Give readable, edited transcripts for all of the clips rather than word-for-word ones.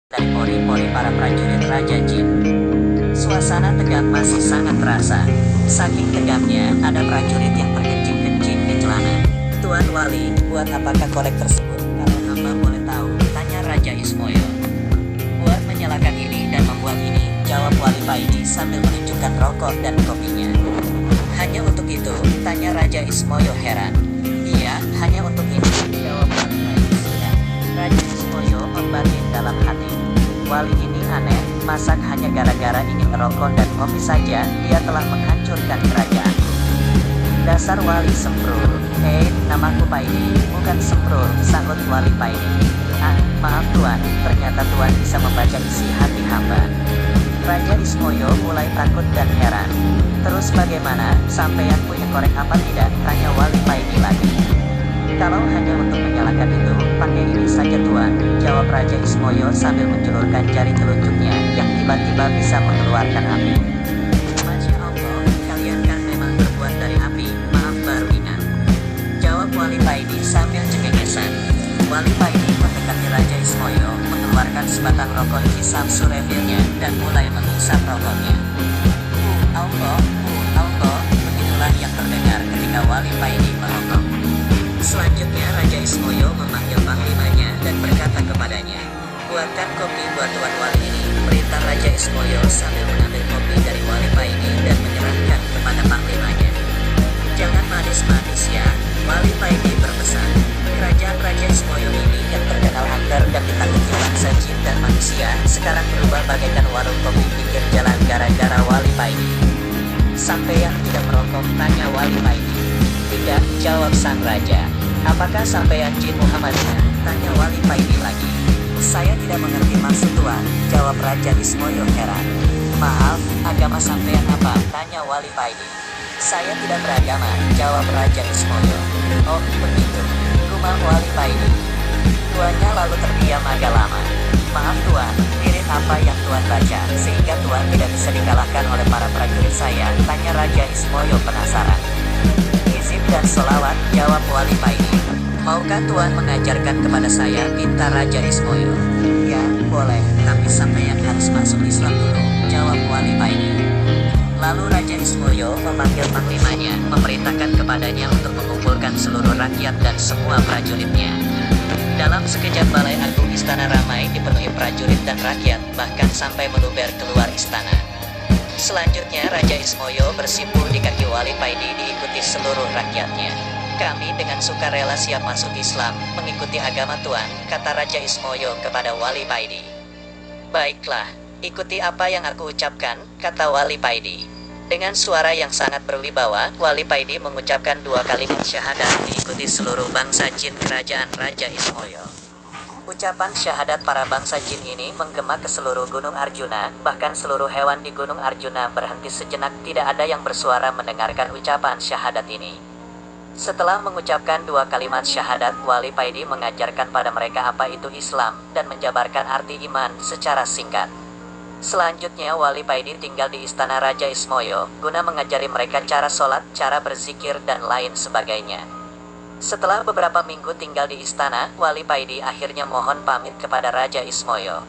dari pori-pori para prajurit Raja Jin. Suasana tegang masih sangat terasa. Saking tegangnya, ada prajurit yang terkencing-kencing di celana. Tuan Wali, buat apakah korek tersebut? Kalau hamba boleh tahu, tanya Raja Ismoyo. Buat menyalakan ini dan membuat ini, jawab Wali Paidi sambil menunjukkan rokok dan kopinya. Hanya untuk itu, tanya Raja Ismoyo heran. Iya, hanya untuk ini, jawab Wali Paidi sudah. Raja Ismoyo membatin dalam hati. Wali ini aneh, masak hanya gara-gara ingin merokok dan kopi saja, dia telah menghancurkan kerajaanku. Dasar Wali Semprul. Hei, namaku Paidi, bukan Semprul, sahut Wali Paidi. Ah, maaf Tuan, ternyata Tuan bisa membaca isi hati hamba. Raja Ismoyo mulai takut dan heran. Terus bagaimana, sampean punya korek apa tidak? Tanya Wali Paidi lagi. Kalau hanya untuk menyalakan itu, pakai ini saja Tuan, jawab Raja Ismoyo sambil menjulurkan jari telunjuknya yang tiba-tiba bisa mengeluarkan api. Masya Allah, kalian kan memang terbuat dari api, maaf baru ingat, jawab Wali Paidi sambil cengengesan. Wali Paidi mendekati Raja Ismoyo, mengeluarkan sebatang rokok hisap surefilnya dan mulai menghisap rokoknya. Allah, Allah, begitulah yang terdengar ketika Wali Paidi merokok. Selanjutnya Raja Ismoyo memanggil panglimanya dan berkata kepadanya, buatkan kopi buat Tuan Wali ini, perintah Raja Ismoyo sambil mengambil kopi dari Wali Paidi dan menyerahkan kepada panglimanya. Jangan manis-manis ya, Wali Paidi berpesan. Kerajaan Raja Ismoyo ini yang terkenal angker dan ditakuti bangsa jin dan manusia, sekarang berubah bagaikan warung kopi pinggir jalan gara-gara Wali Paidi. Sampai yang tidak merokok, tanya Wali Paidi. Tidak, jawab sang raja. Apakah sampean jin Muhammadiyah? Tanya Wali Paidi lagi. Saya tidak mengerti maksud Tuan, jawab Raja Ismoyo heran. Maaf, agama sampean apa? Tanya Wali Paidi. Saya tidak beragama, jawab Raja Ismoyo. Oh, begitu. Rumah Wali Paidi. Tuannya lalu terdiam agak lama. Maaf Tuan, irit apa yang Tuan baca, sehingga Tuan tidak bisa dikalahkan oleh para prajurit saya? Tanya Raja Ismoyo penasaran. Dan solawat, jawab Wali Paidi. Maukah Tuan mengajarkan kepada saya? Minta Raja Ismoyo. Ya, boleh, tapi sampean harus masuk Islam dulu, jawab Wali Paidi. Lalu Raja Ismoyo memanggil panglimanya, memerintahkan kepadanya untuk mengumpulkan seluruh rakyat dan semua prajuritnya. Dalam sekejap balai agung istana ramai dipenuhi prajurit dan rakyat, bahkan sampai meluber keluar istana. Selanjutnya Raja Ismoyo bersimpul di kaki Wali Paidi diikuti seluruh rakyatnya. Kami dengan sukarela siap masuk Islam, mengikuti agama Tuan, kata Raja Ismoyo kepada Wali Paidi. Baiklah, ikuti apa yang aku ucapkan, kata Wali Paidi. Dengan suara yang sangat berwibawa, Wali Paidi mengucapkan 2 kalimat syahadat diikuti seluruh bangsa jin kerajaan Raja Ismoyo. Ucapan syahadat para bangsa jin ini menggema ke seluruh Gunung Arjuna, bahkan seluruh hewan di Gunung Arjuna berhenti sejenak, tidak ada yang bersuara mendengarkan ucapan syahadat ini. Setelah mengucapkan 2 kalimat syahadat, Wali Paidi mengajarkan pada mereka apa itu Islam, dan menjabarkan arti iman secara singkat. Selanjutnya Wali Paidi tinggal di istana Raja Ismoyo, guna mengajari mereka cara sholat, cara berzikir, dan lain sebagainya. Setelah beberapa minggu tinggal di istana, Wali Paidi akhirnya mohon pamit kepada Raja Ismoyo.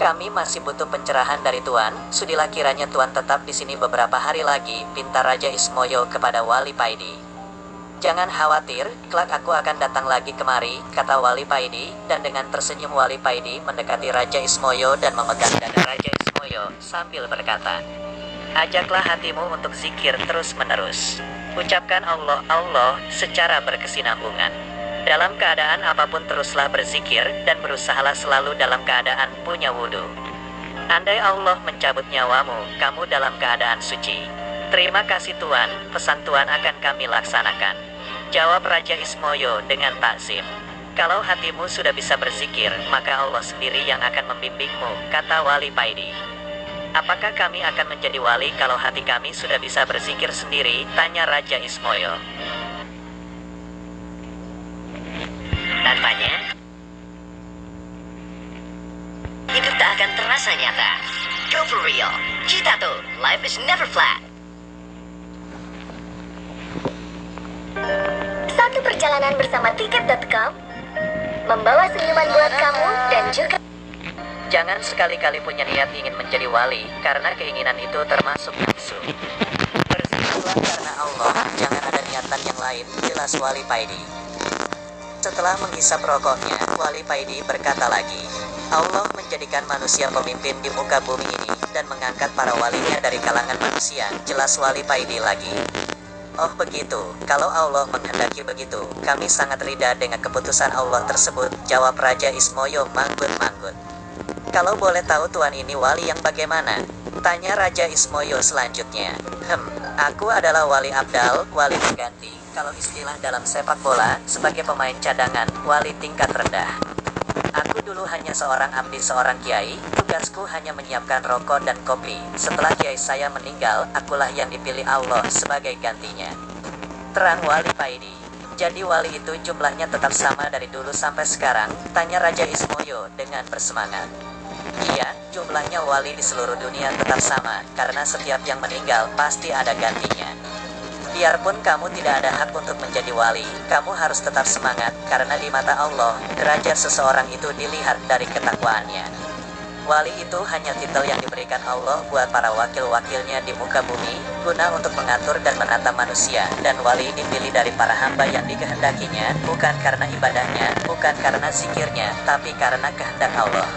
Kami masih butuh pencerahan dari Tuan, sudilah kiranya Tuan tetap di sini beberapa hari lagi, pinta Raja Ismoyo kepada Wali Paidi. Jangan khawatir, kelak aku akan datang lagi kemari, kata Wali Paidi, dan dengan tersenyum Wali Paidi mendekati Raja Ismoyo dan memegang dada Raja Ismoyo, sambil berkata, ajaklah hatimu untuk zikir terus-menerus. Ucapkan Allah, Allah, secara berkesinambungan. Dalam keadaan apapun teruslah berzikir, dan berusahalah selalu dalam keadaan punya wudhu. Andai Allah mencabut nyawamu, kamu dalam keadaan suci. Terima kasih Tuan, pesan Tuan akan kami laksanakan, jawab Raja Ismoyo dengan takzim. Kalau hatimu sudah bisa berzikir, maka Allah sendiri yang akan membimbingmu, kata Wali Paidi. Apakah kami akan menjadi wali kalau hati kami sudah bisa berzikir sendiri? Tanya Raja Ismoyo. Tanpanya, hidup tak akan terasa nyata. Go for real. Kita tuh, life is never flat. Satu perjalanan bersama Tiket.com membawa senyuman buat kamu dan juga Jangan sekali-kali punya niat ingin menjadi wali, karena keinginan itu termasuk nafsu. Berzikirlah karena Allah, jangan ada niatan yang lain, jelas Wali Paidi. Setelah menghisap rokoknya, Wali Paidi berkata lagi, Allah menjadikan manusia pemimpin di muka bumi ini, dan mengangkat para walinya dari kalangan manusia, jelas Wali Paidi lagi. Oh begitu, kalau Allah menghendaki begitu, kami sangat ridha dengan keputusan Allah tersebut, jawab Raja Ismoyo manggut-manggut. Kalau boleh tahu tuan ini wali yang bagaimana? Tanya Raja Ismoyo selanjutnya. Aku adalah wali abdal, wali pengganti, kalau istilah dalam sepak bola, sebagai pemain cadangan, wali tingkat rendah. Aku dulu hanya seorang abdi seorang kiai, tugasku hanya menyiapkan rokok dan kopi. Setelah kiai saya meninggal, akulah yang dipilih Allah sebagai gantinya. Terang Wali Paidi. Jadi wali itu jumlahnya tetap sama dari dulu sampai sekarang? Tanya Raja Ismoyo dengan bersemangat. Iya, jumlahnya wali di seluruh dunia tetap sama, karena setiap yang meninggal pasti ada gantinya. Biarpun kamu tidak ada hak untuk menjadi wali, kamu harus tetap semangat, karena di mata Allah, derajat seseorang itu dilihat dari ketakwaannya. Wali itu hanya titel yang diberikan Allah buat para wakil-wakilnya di muka bumi, guna untuk mengatur dan menata manusia, dan wali dipilih dari para hamba yang dikehendakinya, bukan karena ibadahnya, bukan karena zikirnya, tapi karena kehendak Allah.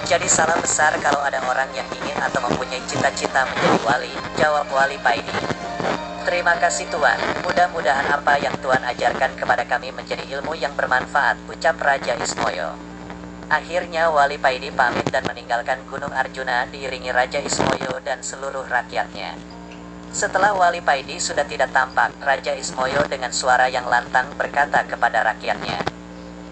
Jadi salah besar kalau ada orang yang ingin atau mempunyai cita-cita menjadi wali, jawab Wali Paidi. Terima kasih Tuan, mudah-mudahan apa yang Tuan ajarkan kepada kami menjadi ilmu yang bermanfaat, ucap Raja Ismoyo. Akhirnya Wali Paidi pamit dan meninggalkan Gunung Arjuna diiringi Raja Ismoyo dan seluruh rakyatnya. Setelah Wali Paidi sudah tidak tampak, Raja Ismoyo dengan suara yang lantang berkata kepada rakyatnya,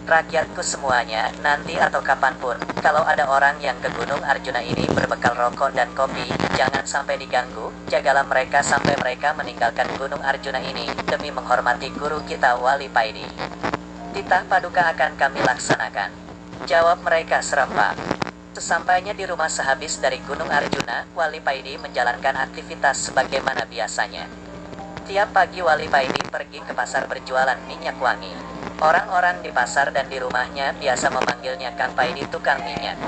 rakyatku semuanya, nanti atau kapanpun, kalau ada orang yang ke Gunung Arjuna ini berbekal rokok dan kopi, jangan sampai diganggu, jagalah mereka sampai mereka meninggalkan Gunung Arjuna ini, demi menghormati guru kita Wali Paidi. Titah paduka akan kami laksanakan, jawab mereka serempak. Sesampainya di rumah sehabis dari Gunung Arjuna, Wali Paidi menjalankan aktivitas sebagaimana biasanya. Tiap pagi Wali Paidi pergi ke pasar berjualan minyak wangi. Orang-orang di pasar dan di rumahnya biasa memanggilnya Kang Paidi tukang minyak.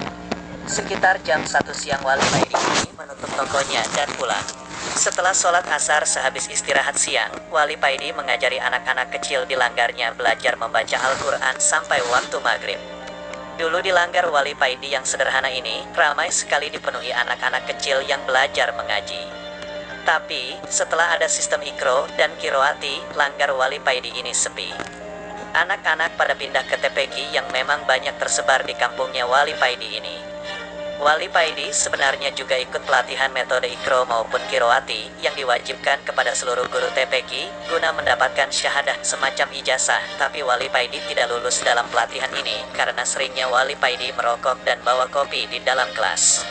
Sekitar jam 1 siang Wali Paidi ini menutup tokonya dan pulang. Setelah sholat asar sehabis istirahat siang, Wali Paidi mengajari anak-anak kecil di langgarnya belajar membaca Al-Quran sampai waktu maghrib. Dulu di langgar Wali Paidi yang sederhana ini, ramai sekali dipenuhi anak-anak kecil yang belajar mengaji. Tapi, setelah ada sistem ikro dan kiroati, langgar Wali Paidi ini sepi. Anak-anak pada pindah ke TPQ yang memang banyak tersebar di kampungnya Wali Paidi ini. Wali Paidi sebenarnya juga ikut pelatihan metode ikro maupun kiroati yang diwajibkan kepada seluruh guru TPQ guna mendapatkan syahadah semacam ijazah, tapi Wali Paidi tidak lulus dalam pelatihan ini karena seringnya Wali Paidi merokok dan bawa kopi di dalam kelas.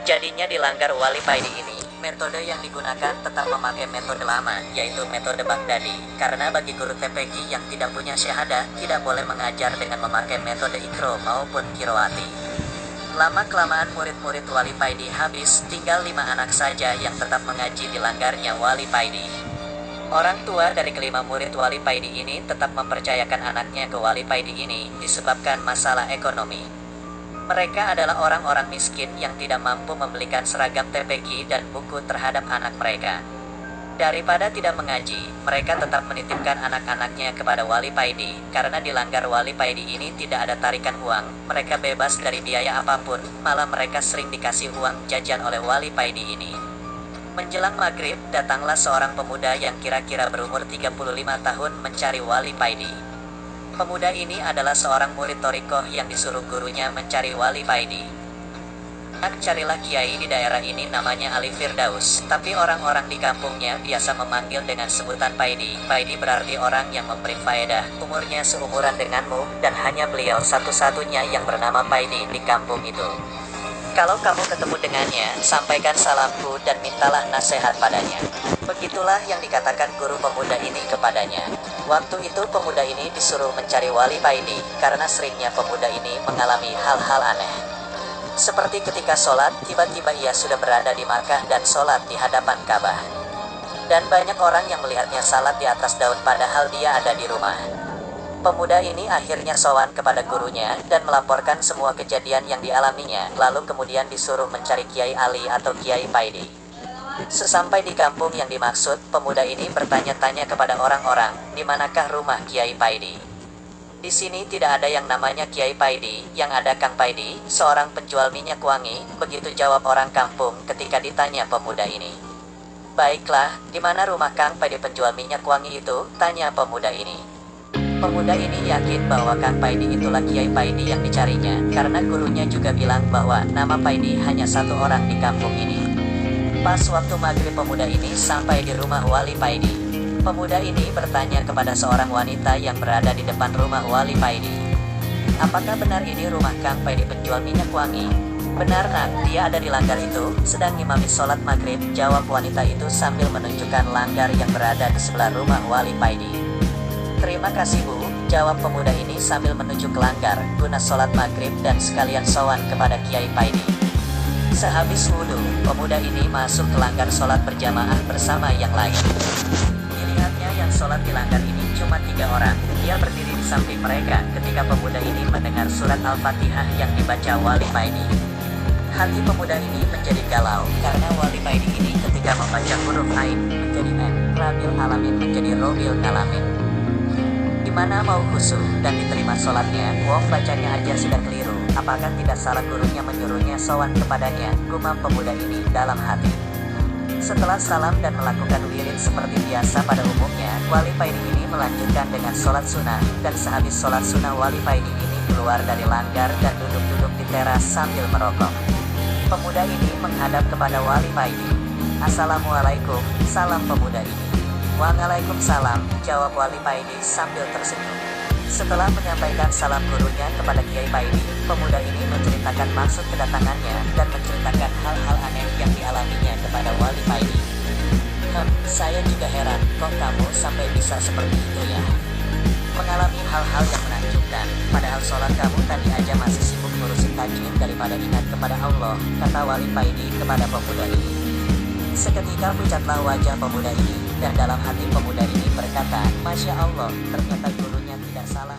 Jadinya di langgar Wali Paidi ini, metode yang digunakan tetap memakai metode lama, yaitu metode Baghdadi, karena bagi guru TPQ yang tidak punya syahadah, tidak boleh mengajar dengan memakai metode ikro maupun kiroati. Lama-kelamaan murid-murid Wali Paidi habis, tinggal 5 anak saja yang tetap mengaji di langgarnya Wali Paidi. Orang tua dari kelima murid Wali Paidi ini tetap mempercayakan anaknya ke Wali Paidi ini, disebabkan masalah ekonomi. Mereka adalah orang-orang miskin yang tidak mampu membelikan seragam TPQ dan buku terhadap anak mereka. Daripada tidak mengaji, mereka tetap menitipkan anak-anaknya kepada Wali Paidi, karena di langgar Wali Paidi ini tidak ada tarikan uang, mereka bebas dari biaya apapun, malah mereka sering dikasih uang jajan oleh Wali Paidi ini. Menjelang maghrib, datanglah seorang pemuda yang kira-kira berumur 35 tahun mencari Wali Paidi. Pemuda ini adalah seorang murid Torikoh yang disuruh gurunya mencari Wali Paidi. Carilah kiai di daerah ini namanya Ali Firdaus, tapi orang-orang di kampungnya biasa memanggil dengan sebutan Paidi. Paidi berarti orang yang memberi faedah, umurnya seumuran denganmu, dan hanya beliau satu-satunya yang bernama Paidi di kampung itu. Kalau kamu ketemu dengannya, sampaikan salamku dan mintalah nasihat padanya. Begitulah yang dikatakan guru pemuda ini kepadanya. Waktu itu pemuda ini disuruh mencari Wali Paidi, karena seringnya pemuda ini mengalami hal-hal aneh. Seperti ketika sholat, tiba-tiba ia sudah berada di Makkah dan sholat di hadapan Ka'bah. Dan banyak orang yang melihatnya salat di atas daun padahal dia ada di rumah. Pemuda ini akhirnya sowan kepada gurunya dan melaporkan semua kejadian yang dialaminya, lalu kemudian disuruh mencari Kiai Ali atau Kiai Paidi. Sesampai di kampung yang dimaksud, pemuda ini bertanya-tanya kepada orang-orang, di manakah rumah Kiai Paidi. Di sini tidak ada yang namanya Kiai Paidi, yang ada Kang Paidi, seorang penjual minyak wangi, begitu jawab orang kampung ketika ditanya pemuda ini. Baiklah, di mana rumah Kang Paidi penjual minyak wangi itu? Tanya pemuda ini. Pemuda ini yakin bahwa Kang Paidi itulah Kiai Paidi yang dicarinya, karena gurunya juga bilang bahwa nama Paidi hanya satu orang di kampung ini. Pas waktu maghrib pemuda ini sampai di rumah Wali Paidi. Pemuda ini bertanya kepada seorang wanita yang berada di depan rumah Wali Paidi. Apakah benar ini rumah Kang Paidi penjual minyak wangi? Benar nak, dia ada di langgar itu, sedang ngimami sholat maghrib, jawab wanita itu sambil menunjukkan langgar yang berada di sebelah rumah Wali Paidi. Terima kasih Bu, jawab pemuda ini sambil menuju ke langgar, guna sholat maghrib dan sekalian sowan kepada Kiai Paidi. Sehabis wudhu, pemuda ini masuk ke langgar sholat berjamaah bersama yang lain. Dilihatnya yang sholat di langgar ini cuma 3 orang. Dia berdiri di samping mereka ketika pemuda ini mendengar surat Al-Fatihah yang dibaca Wali Paidi. Hati pemuda ini menjadi galau, karena Wali Paidi ini ketika membaca huruf Ain menjadi N, Rabil Alamin menjadi Robil Ngalamin. Gimana mau khusyuk dan diterima sholatnya, wong bacanya aja sudah keliru, apakah tidak salah gurunya menyuruhnya sowan kepadanya, gumam pemuda ini dalam hati. Setelah salam dan melakukan wirid seperti biasa pada umumnya, Wali Paidi ini melanjutkan dengan sholat sunnah, dan sehabis sholat sunnah Wali Paidi ini keluar dari langgar dan duduk-duduk di teras sambil merokok. Pemuda ini menghadap kepada Wali Paidi. Assalamualaikum, salam pemuda ini. Waalaikumsalam, jawab Wali Paidi sambil tersenyum. Setelah menyampaikan salam gurunya kepada Kiai Paidi, pemuda ini menceritakan maksud kedatangannya dan menceritakan hal-hal aneh yang dialaminya kepada Wali Paidi. Saya juga heran, kok kamu sampai bisa seperti itu ya? Mengalami hal-hal yang menakjubkan, padahal sholat kamu tadi aja masih sibuk ngurusin tajwid daripada ingat kepada Allah, kata Wali Paidi kepada pemuda ini. Seketika pucatlah wajah pemuda ini, dan dalam hati pemuda ini berkata, Masya Allah, ternyata gurunya tidak salah.